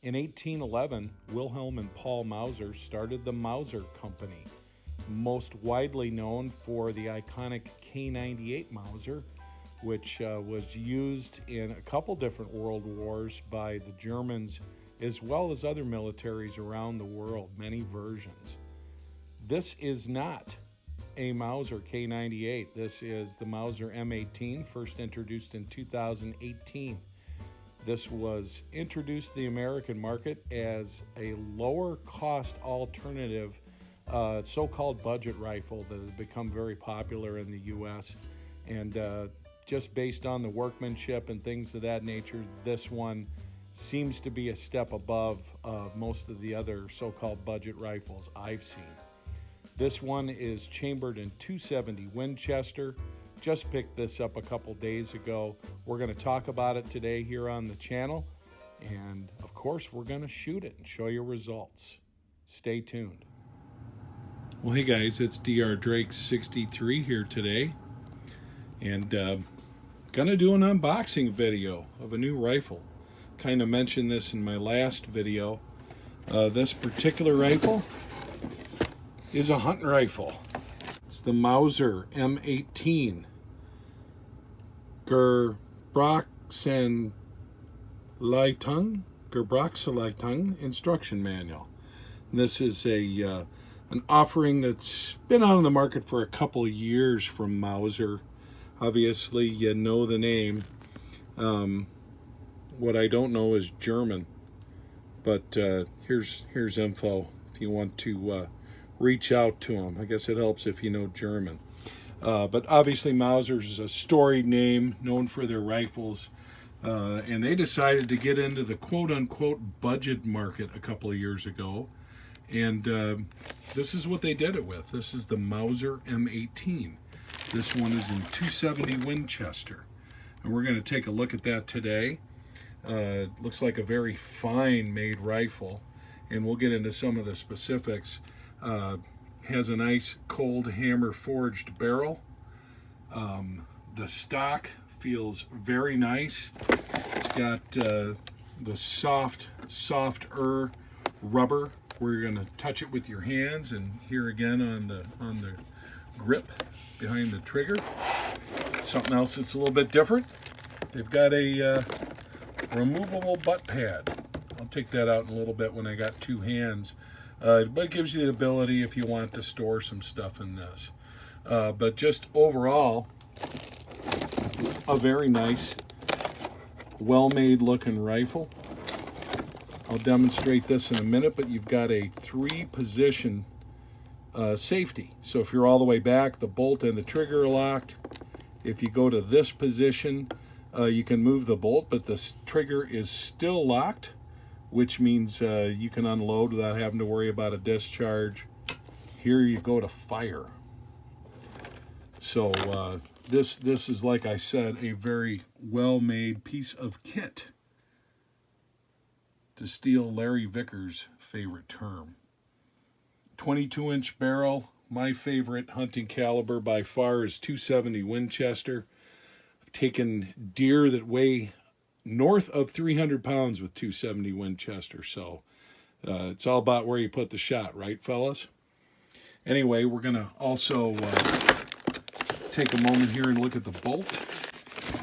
In 1811, Wilhelm and Paul Mauser started the Mauser Company, most widely known for the iconic K98 Mauser, which was used in a couple different world wars by the Germans as well as other militaries around the world, many versions. This is not a Mauser K98. This is the Mauser M18, first introduced in 2018. This was introduced to the American market as a lower cost alternative, so-called budget rifle that has become very popular in the U.S. And just based on the workmanship and things of that nature, this one seems to be a step above most of the other so-called budget rifles I've seen. This one is chambered in 270 Winchester. Just picked this up a couple days ago. We're going to talk about it today here on the channel. And of course, we're going to shoot it and show you results. Stay tuned. Well, hey guys, it's Dr. Drake 63 here today. And gonna do an unboxing video of a new rifle. Kind of mentioned this in my last video. This particular rifle is a hunting rifle. It's the Mauser M18 Gebrauchsanleitung instruction manual. And this is an offering that's been on the market for a couple of years from Mauser. Obviously, you know the name. What I don't know is German, but here's info if you want to reach out to them. I guess it helps if you know German. But obviously Mauser's a storied name, known for their rifles, and they decided to get into the quote-unquote budget market a couple of years ago, and this is what they did it with. This is the Mauser M18. This one is in 270 Winchester, and we're going to take a look at that today. It looks like a very fine made rifle, and we'll get into some of the specifics. Has a nice cold hammer forged barrel. The stock feels very nice. It's got the softer rubber where you're going to touch it with your hands, and here again on the grip behind the trigger. Something else that's a little bit different. They've got a removable butt pad. I'll take that out in a little bit when I got two hands. But it gives you the ability if you want to store some stuff in this. But just overall, a very nice, well-made looking rifle. I'll demonstrate this in a minute, but you've got a 3-position safety. So if you're all the way back, the bolt and the trigger are locked. If you go to this position, you can move the bolt, but the trigger is still locked, which means you can unload without having to worry about a discharge. Here you go to fire. So this is, like I said, a very well-made piece of kit, to steal Larry Vickers' favorite term. 22-inch barrel. My favorite hunting caliber by far is 270 Winchester. I've taken deer that weigh north of 300 pounds with 270 Winchester, so it's all about where you put the shot, right, fellas? Anyway, we're going to also take a moment here and look at the bolt,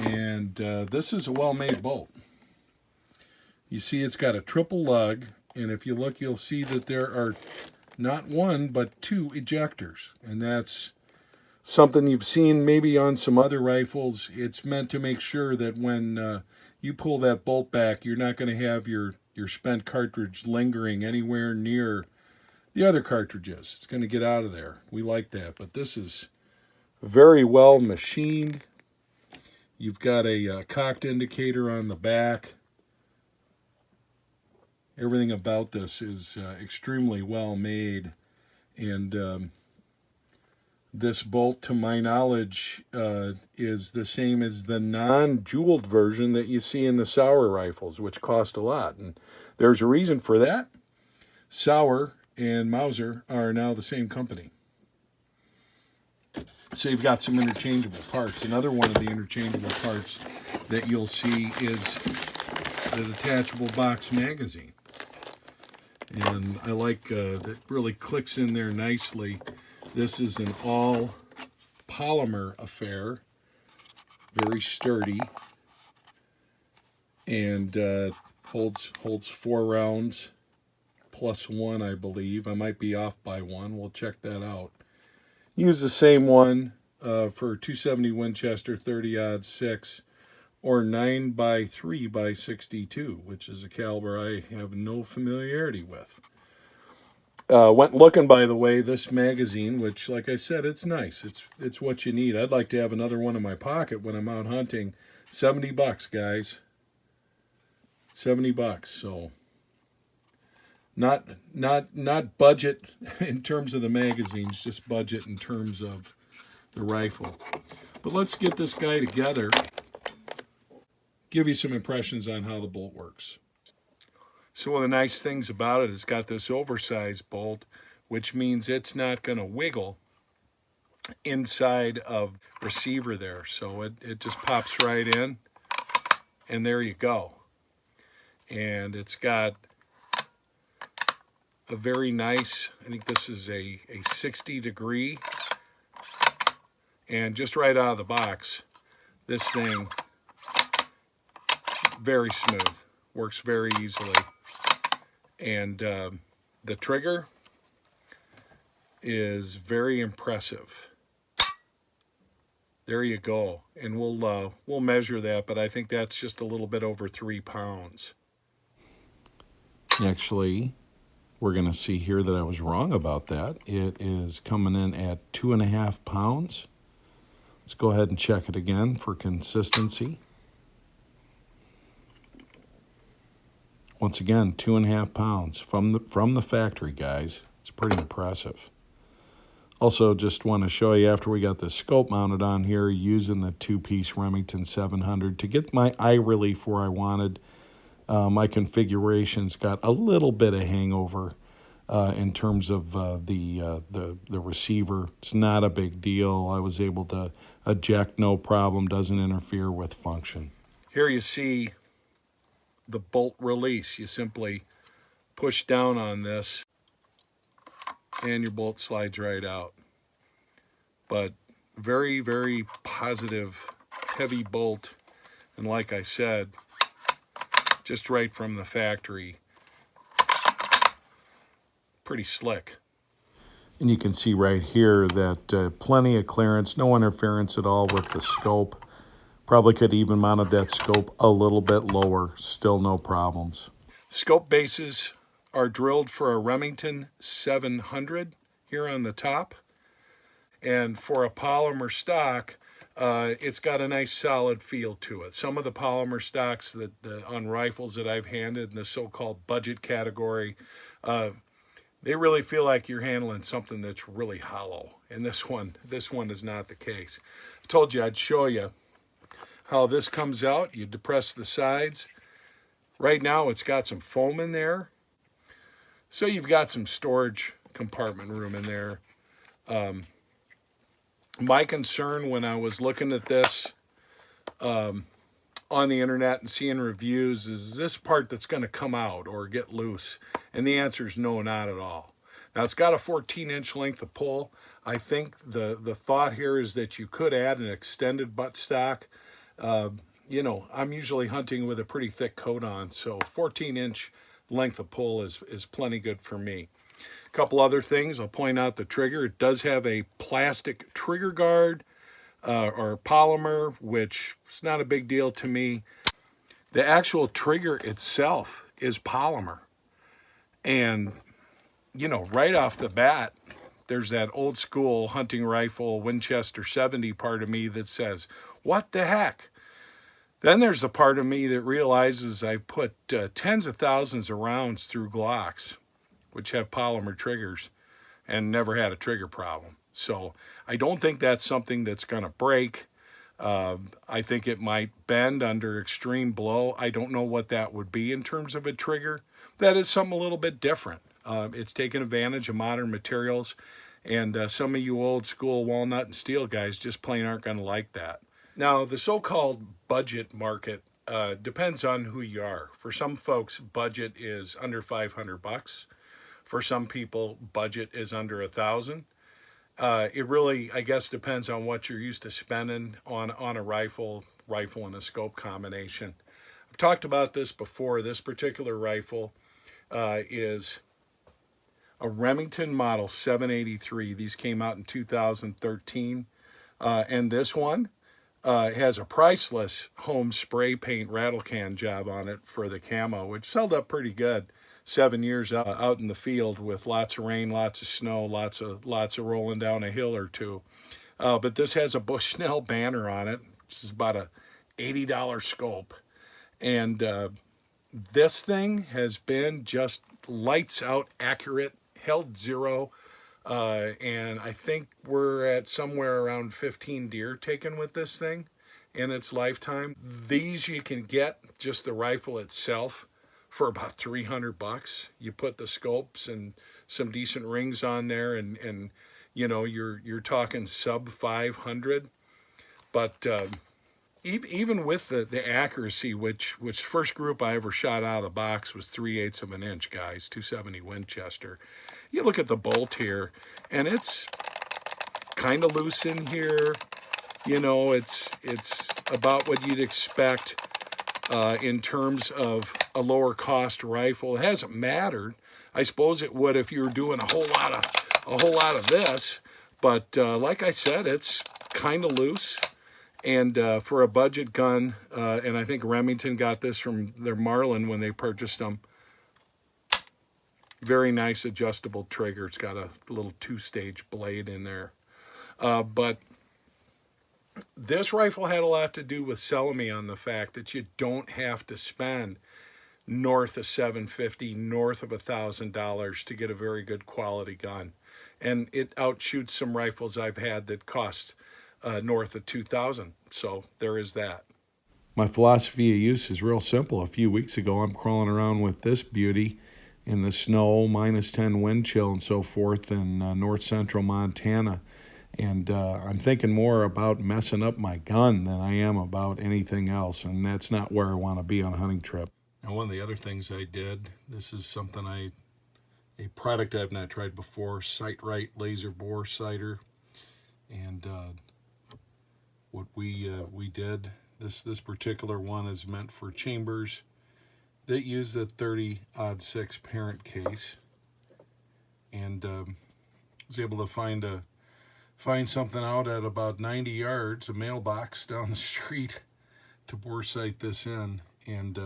and this is a well-made bolt. You see it's got a triple lug, and if you look, you'll see that there are not one, but 2 ejectors, and that's something you've seen maybe on some other rifles. It's meant to make sure that when you pull that bolt back, you're not going to have your spent cartridge lingering anywhere near the other cartridges. It's going to get out of there. We like that, but this is very well machined. You've got a cocked indicator on the back. Everything about this is extremely well made, and this bolt, to my knowledge, is the same as the non-jeweled version that you see in the Sauer rifles, which cost a lot. And there's a reason for that. Sauer and Mauser are now the same company. So you've got some interchangeable parts. Another one of the interchangeable parts that you'll see is the detachable box magazine. And I like that really clicks in there nicely. This is an all polymer affair, very sturdy, and holds 4 rounds plus 1, I believe. I might be off by 1. We'll check that out. Use the same one for 270 Winchester 30-06 or 9x3x62, which is a caliber I have no familiarity with. Went looking, by the way, this magazine, which, like I said, it's nice. It's what you need. I'd like to have another one in my pocket when I'm out hunting. $70, guys. $70. So not budget in terms of the magazines, just budget in terms of the rifle. But let's get this guy together. Give you some impressions on how the bolt works. So one of the nice things about it, it's got this oversized bolt, which means it's not going to wiggle inside of receiver there. So it just pops right in, and there you go. And it's got a very nice, I think this is a 60-degree, and just right out of the box, this thing, very smooth, works very easily. And the trigger is very impressive. There you go. And we'll measure that, but I think that's just a little bit over 3 pounds. Actually, we're going to see here that I was wrong about that. It is coming in at 2.5 pounds. Let's go ahead and check it again for consistency. Once again, 2.5 pounds from the factory, guys. It's pretty impressive. Also, just want to show you, after we got the scope mounted on here, using the 2-piece Remington 700 to get my eye relief where I wanted. My configuration's got a little bit of hangover in terms of the receiver. It's not a big deal. I was able to eject no problem. Doesn't interfere with function. Here you see the bolt release. You simply push down on this and your bolt slides right out. But very, very positive, heavy bolt. And like I said, just right from the factory, pretty slick. And you can see right here that plenty of clearance, no interference at all with the scope. Probably could even mounted that scope a little bit lower, still no problems. Scope bases are drilled for a Remington 700 here on the top. And for a polymer stock, it's got a nice solid feel to it. Some of the polymer stocks that on rifles that I've handled in the so-called budget category, they really feel like you're handling something that's really hollow. And this one is not the case. I told you I'd show you how this comes out. You depress the sides. Right now it's got some foam in there, so you've got some storage compartment room in there. My concern when I was looking at this on the internet and seeing reviews is this part that's going to come out or get loose, and the answer is no, not at all. Now it's got a 14-inch length of pull. I think the thought here is that you could add an extended buttstock. You know, I'm usually hunting with a pretty thick coat on, so 14-inch length of pull is plenty good for me. A couple other things, I'll point out the trigger. It does have a plastic trigger guard or polymer, which is not a big deal to me. The actual trigger itself is polymer. And, you know, right off the bat, there's that old school hunting rifle Winchester 70 part of me that says, what the heck? Then there's the part of me that realizes I've put tens of thousands of rounds through Glocks, which have polymer triggers, and never had a trigger problem. So I don't think that's something that's going to break. I think it might bend under extreme blow. I don't know what that would be in terms of a trigger. That is something a little bit different. It's taken advantage of modern materials, and some of you old school walnut and steel guys just plain aren't going to like that. Now, the so-called budget market depends on who you are. For some folks, budget is under $500. For some people, budget is under $1,000. It really, I guess, depends on what you're used to spending on a rifle and a scope combination. I've talked about this before. This particular rifle is a Remington Model 783. These came out in 2013. And this one has a priceless home spray paint rattle can job on it for the camo, which sold up pretty good. 7 years out in the field with lots of rain, lots of snow, lots of rolling down a hill or two. But this has a Bushnell banner on it. This is about a $80 scope. And this thing has been just lights out accurate, held zero. And I think we're at somewhere around 15 deer taken with this thing in its lifetime. These you can get, just the rifle itself, for about $300. You put the scopes and some decent rings on there, and you know, you're talking sub 500. But even with the accuracy, which first group I ever shot out of the box was 3/8 of an inch, guys, 270 Winchester. You look at the bolt here, and it's kind of loose in here. You know, it's about what you'd expect in terms of a lower cost rifle. It hasn't mattered. I suppose it would if you were doing a whole lot of this, but like I said, it's kind of loose. And for a budget gun, and I think Remington got this from their Marlin when they purchased them. Very nice adjustable trigger. It's got a little 2-stage blade in there. But this rifle had a lot to do with selling me on the fact that you don't have to spend north of $750, north of $1,000 to get a very good quality gun. And it outshoots some rifles I've had that cost north of $2,000. So there is that. My philosophy of use is real simple. A few weeks ago, I'm crawling around with this beauty in the snow, -10 wind chill and so forth in north central Montana. And I'm thinking more about messing up my gun than I am about anything else. And that's not where I want to be on a hunting trip. Now, one of the other things I did, this is something a product I've not tried before, Sight Right laser bore sighter. And what we did, this particular one is meant for chambers that use the 30-06 parent case. And was able to find something out at about 90 yards, a mailbox down the street, to bore sight this in, and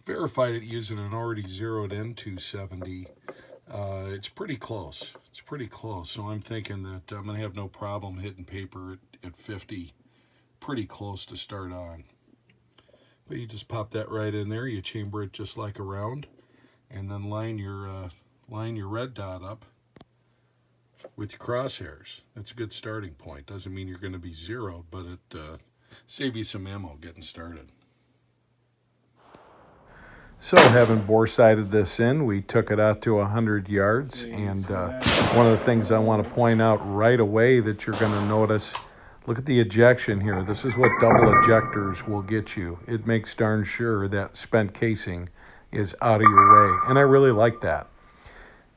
verified it using an already zeroed in 270. It's pretty close. It's pretty close. So I'm thinking that I'm going to have no problem hitting paper at 50. Pretty close to start on. But you just pop that right in there. You chamber it just like a round, and then line your red dot up with your crosshairs. That's a good starting point. Doesn't mean you're going to be zeroed, but it saves you some ammo getting started. So having bore sighted this in, we took it out to 100 yards. And one of the things I want to point out right away that you're going to notice, look at the ejection here. This is what double ejectors will get you. It makes darn sure that spent casing is out of your way. And I really like that.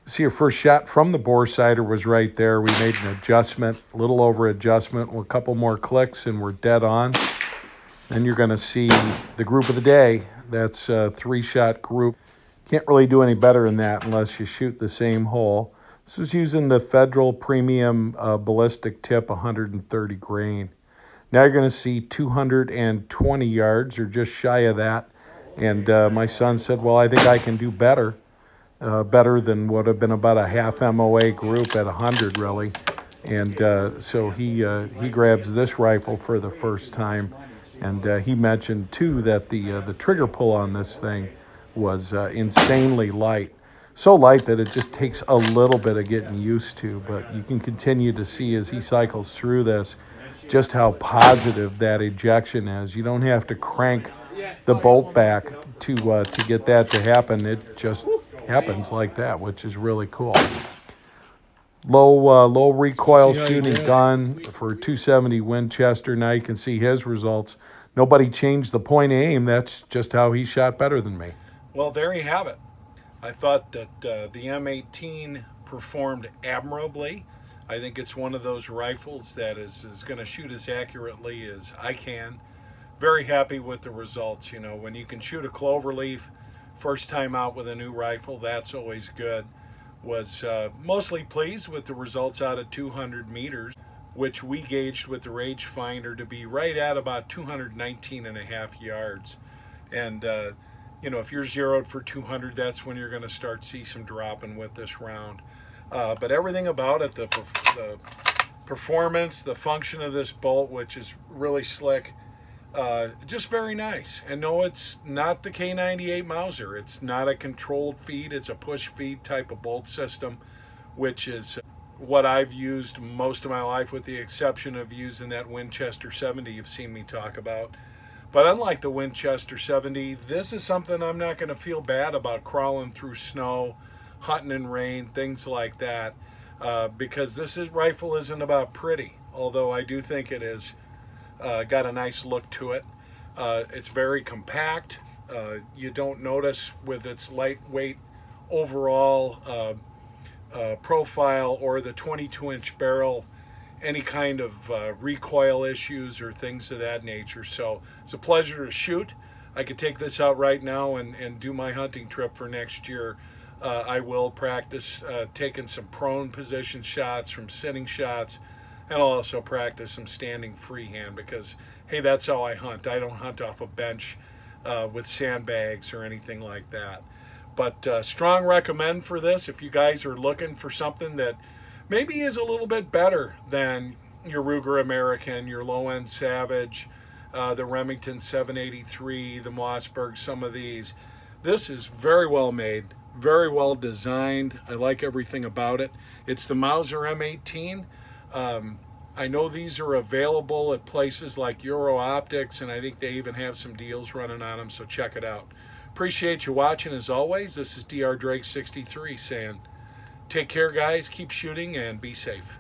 See, your first shot from the bore sighter was right there. We made an adjustment, a little over adjustment, a couple more clicks, and we're dead on. Then you're going to see the group of the day. That's a 3-shot group. Can't really do any better than that unless you shoot the same hole. This was using the Federal Premium ballistic tip, 130 grain. Now you're going to see 220 yards, or just shy of that. And my son said, well, I think I can do better. Better than would have been about a half MOA group at 100, really. And so he grabs this rifle for the first time. And he mentioned, too, that the trigger pull on this thing was insanely light. So light that it just takes a little bit of getting used to. But you can continue to see as he cycles through this just how positive that ejection is. You don't have to crank the bolt back to get that to happen. It just happens like that, which is really cool. Low recoil shooting gun for 270 Winchester. Now you can see his results. Nobody changed the point of aim. That's just how he shot better than me. Well, there you have it. I thought that the M18 performed admirably. I think it's one of those rifles that is going to shoot as accurately as I can. Very happy with the results. You know, when you can shoot a cloverleaf first time out with a new rifle, that's always good. Was mostly pleased with the results out at 200 meters, which we gauged with the rangefinder to be right at about 219.5 yards. And you know, if you're zeroed for 200, that's when you're going to start see some dropping with this round. But everything about it, the performance, the function of this bolt, which is really slick, just very nice. And no, it's not the K98 Mauser. It's not a controlled feed. It's a push feed type of bolt system, which is what I've used most of my life, with the exception of using that Winchester 70 you've seen me talk about. But unlike the Winchester 70, this is something I'm not going to feel bad about crawling through snow, hunting in rain, things like that, because this rifle isn't about pretty, although I do think it is got a nice look to it. It's very compact. You don't notice with its lightweight overall profile or the 22-inch barrel any kind of recoil issues or things of that nature. So it's a pleasure to shoot. I could take this out right now and do my hunting trip for next year. I will practice taking some prone position shots from sitting shots, and I'll also practice some standing freehand, because hey, that's how I hunt. I don't hunt off a bench with sandbags or anything like that. But strong recommend for this if you guys are looking for something that maybe is a little bit better than your Ruger American, your low-end Savage, the Remington 783, the Mossberg, some of these. This is very well made, very well designed. I like everything about it. It's the Mauser M18. I know these are available at places like Euro Optics, and I think they even have some deals running on them, so check it out. Appreciate you watching as always. This is Dr. Drake 63 saying, take care, guys, keep shooting, and be safe.